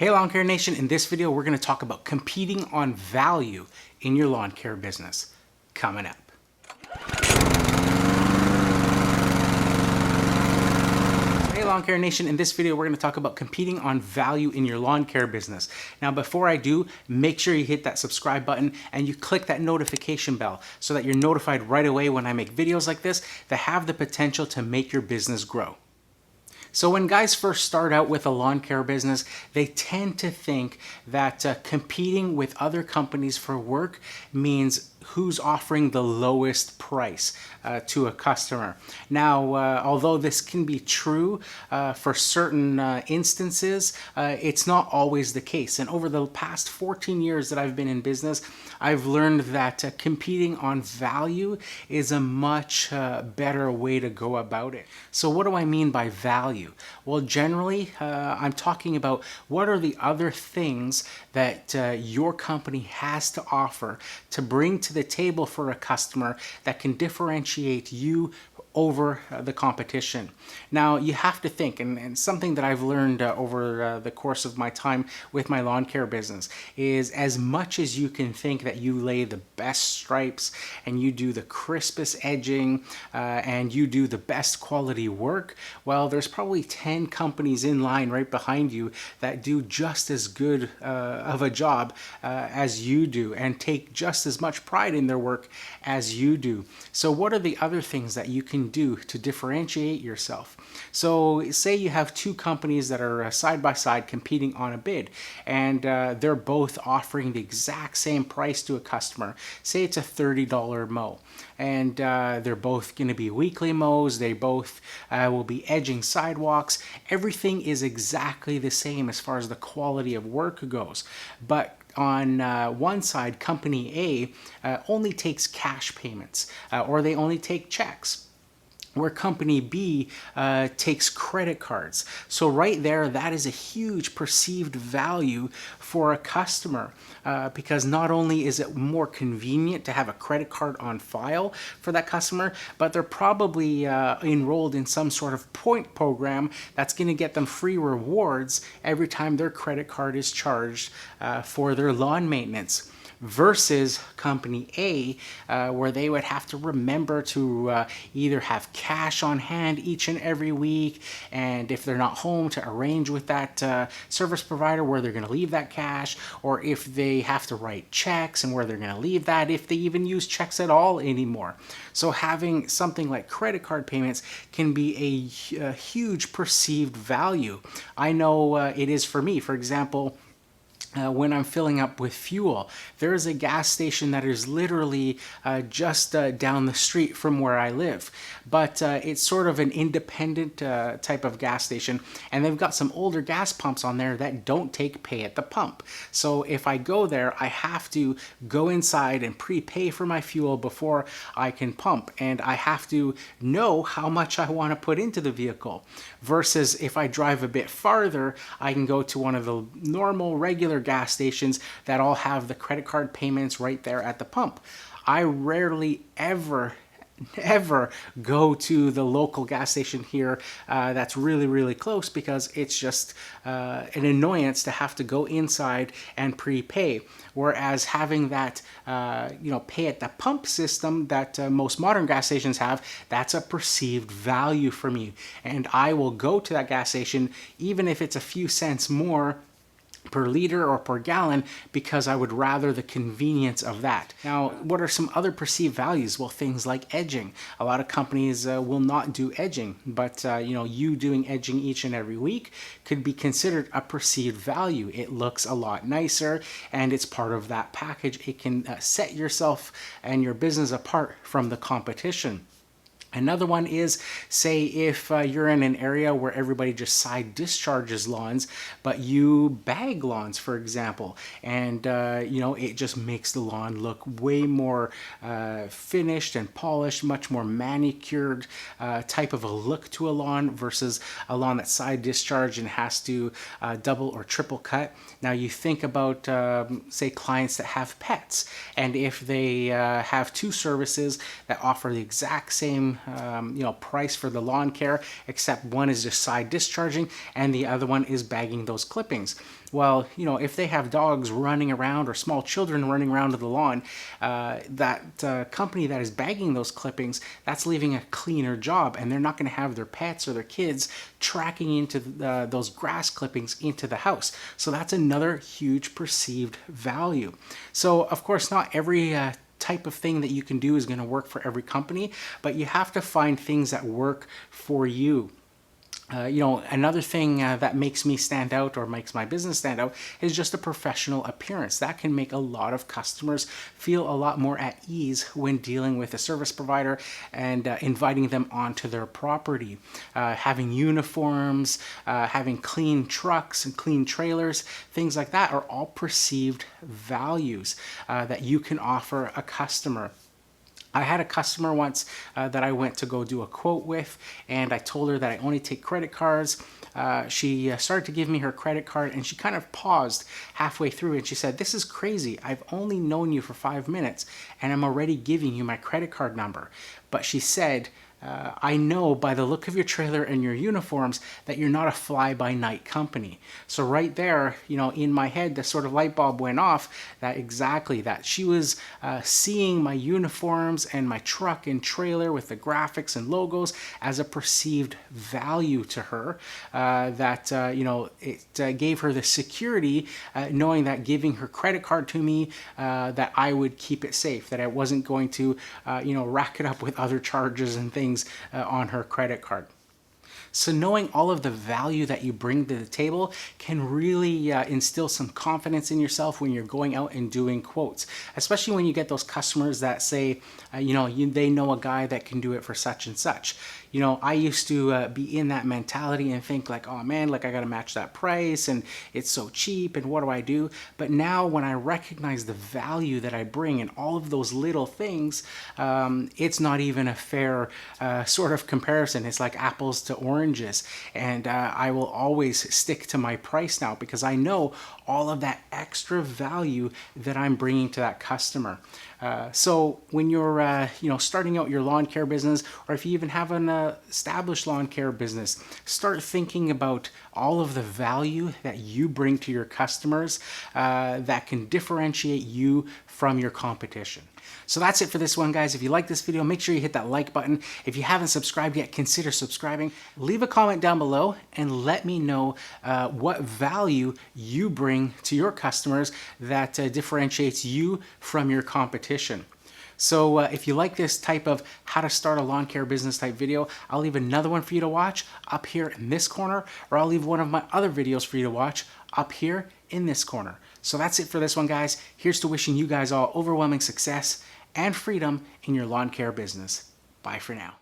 Hey Lawn Care Nation, in this video we're going to talk about competing on value in your lawn care business. Coming up. Hey Lawn Care Nation, in this video we're going to talk about competing on value in your lawn care business. Now before I do, make sure you hit that subscribe button and you click that notification bell so that you're notified right away when I make videos like this that have the potential to make your business grow. So when guys first start out with a lawn care business, they tend to think that competing with other companies for work means who's offering the lowest price to a customer. Now, although this can be true for certain instances, it's not always the case. And over the past 14 years that I've been in business, I've learned that competing on value is a much better way to go about it. So what do I mean by value? Well, generally, I'm talking about what are the other things that your company has to offer to bring to the table for a customer that can differentiate you over the competition. Now you have to think, and something that I've learned over the course of my time with my lawn care business is as much as you can think that you lay the best stripes and you do the crispest edging and you do the best quality work, well, there's probably 10 companies in line right behind you that do just as good of a job as you do and take just as much pride in their work as you do. So what are the other things that you can do to differentiate yourself? So say you have two companies that are side by side competing on a bid, and they're both offering the exact same price to a customer. Say it's a $30 mow, and they're both going to be weekly mows. They both will be edging sidewalks. Everything is exactly the same as far as the quality of work goes, but on one side, company A only takes cash payments, or they only take checks, where company B takes credit cards. So right there, that is a huge perceived value for a customer because not only is it more convenient to have a credit card on file for that customer, but they're probably enrolled in some sort of point program that's going to get them free rewards every time their credit card is charged for their lawn maintenance. Versus company A, where they would have to remember to either have cash on hand each and every week, and if they're not home, to arrange with that service provider where they're going to leave that cash, or if they have to write checks and where they're going to leave that, if they even use checks at all anymore. So having something like credit card payments can be a huge perceived value. I know it is for me. For example, when I'm filling up with fuel, there is a gas station that is literally just down the street from where I live, but it's sort of an independent type of gas station, and they've got some older gas pumps on there that don't take pay at the pump. So if I go there, I have to go inside and prepay for my fuel before I can pump, and I have to know how much I want to put into the vehicle. Versus if I drive a bit farther, I can go to one of the normal regular gas stations that all have the credit card payments right there at the pump. I rarely ever go to the local gas station here that's really close, because it's just an annoyance to have to go inside and prepay. Whereas having that pay at the pump system that most modern gas stations have, that's a perceived value for me, and I will go to that gas station even if it's a few cents more per liter or per gallon, because I would rather the convenience of that. Now, what are some other perceived values? Well, things like edging. A lot of companies will not do edging, but you doing edging each and every week could be considered a perceived value. It looks a lot nicer, and it's part of that package. It can set yourself and your business apart from the competition. Another one is, say if you're in an area where everybody just side discharges lawns, but you bag lawns, for example, and it just makes the lawn look way more finished and polished, much more manicured type of a look to a lawn versus a lawn that's side discharged and has to double or triple cut. Now you think about, say, clients that have pets, and if they have two services that offer the exact same price for the lawn care, except one is just side discharging and the other one is bagging those clippings. Well, if they have dogs running around or small children running around to the lawn, that company that is bagging those clippings, that's leaving a cleaner job, and they're not going to have their pets or their kids tracking into those grass clippings into the house. So that's another huge perceived value. So of course, not every type of thing that you can do is going to work for every company, but you have to find things that work for you. Another thing that makes me stand out or makes my business stand out is just a professional appearance. That can make a lot of customers feel a lot more at ease when dealing with a service provider and inviting them onto their property. Having uniforms, having clean trucks and clean trailers, things like that are all perceived values that you can offer a customer. I had a customer once that I went to go do a quote with, and I told her that I only take credit cards. She started to give me her credit card, and she kind of paused halfway through, and she said, "This is crazy. I've only known you for 5 minutes, and I'm already giving you my credit card number." But she said, "I know by the look of your trailer and your uniforms that you're not a fly-by-night company." So right there, in my head, the sort of light bulb went off that she was seeing my uniforms and my truck and trailer with the graphics and logos as a perceived value to her, it gave her the security, knowing that giving her credit card to me, that I would keep it safe, that I wasn't going to, rack it up with other charges and things on her credit card. So knowing all of the value that you bring to the table can really instill some confidence in yourself when you're going out and doing quotes, especially when you get those customers that say, they know a guy that can do it for such and such. I used to be in that mentality and think like, oh man, like I got to match that price and it's so cheap and what do I do? But now when I recognize the value that I bring in all of those little things, it's not even a fair sort of comparison. It's like apples to oranges. And I will always stick to my price now because I know all of that extra value that I'm bringing to that customer. So when you're starting out your lawn care business, or if you even have an established lawn care business, start thinking about all of the value that you bring to your customers that can differentiate you from your competition. So that's it for this one, guys. If you like this video, make sure you hit that like button. If you haven't subscribed yet, consider subscribing. Leave a comment down below and let me know what value you bring to your customers that differentiates you from your competition. So if you like this type of how to start a lawn care business type video, I'll leave another one for you to watch up here in this corner, or I'll leave one of my other videos for you to watch up here in this corner. So that's it for this one, guys. Here's to wishing you guys all overwhelming success and freedom in your lawn care business. Bye for now.